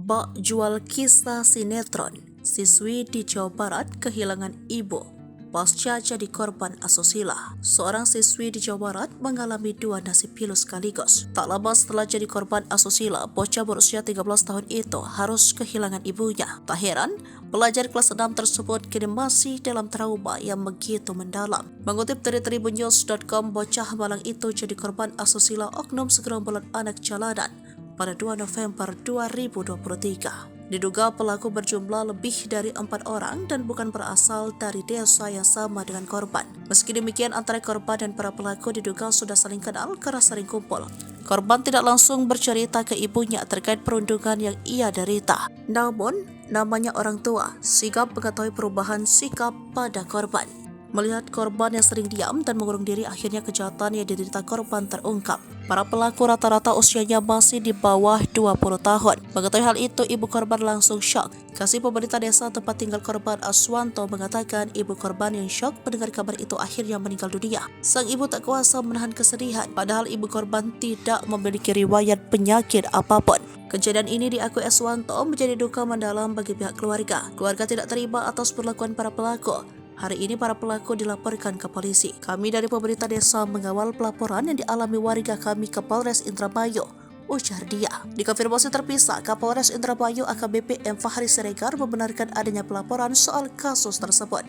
Bak jual kisah sinetron, siswi di Jawa Barat kehilangan ibu pasca jadi korban asusila. Seorang siswi di Jawa Barat mengalami dua nasib pilu sekaligus. Tak lama setelah jadi korban asusila, bocah berusia 13 tahun itu harus kehilangan ibunya. Tak heran, pelajar kelas 6 tersebut kini masih dalam trauma yang begitu mendalam. Mengutip dari tribunnews.com, bocah Malang itu jadi korban asusila oknum segerombolan anak jalanan pada 2 November 2023. Diduga pelaku berjumlah lebih dari 4 orang dan bukan berasal dari desa yang sama dengan korban. Meski demikian, antara korban dan para pelaku diduga sudah saling kenal karena sering kumpul. Korban tidak langsung bercerita ke ibunya terkait perundungan yang ia derita. Namun, namanya orang tua sigap mengetahui perubahan sikap pada korban. Melihat korban yang sering diam dan mengurung diri, akhirnya kejahatan yang diderita korban terungkap. Para pelaku rata-rata usianya masih di bawah 20 tahun. Mengetahui hal itu, ibu korban langsung syok. Kasih pemerintah desa tempat tinggal korban, Aswanto, mengatakan ibu korban yang syok mendengar kabar itu akhirnya meninggal dunia. Sang ibu tak kuasa menahan kesedihan, padahal ibu korban tidak memiliki riwayat penyakit apapun. Kejadian ini diakui Aswanto menjadi duka mendalam bagi pihak keluarga. Keluarga tidak terima atas perlakuan para pelaku. Hari ini para pelaku dilaporkan ke polisi. Kami dari pemerintah desa mengawal pelaporan yang dialami warga kami ke Polres Indramayu, ujar dia. Dikonfirmasi terpisah, Kapolres Indramayu AKBP M. Fahri Siregar membenarkan adanya pelaporan soal kasus tersebut.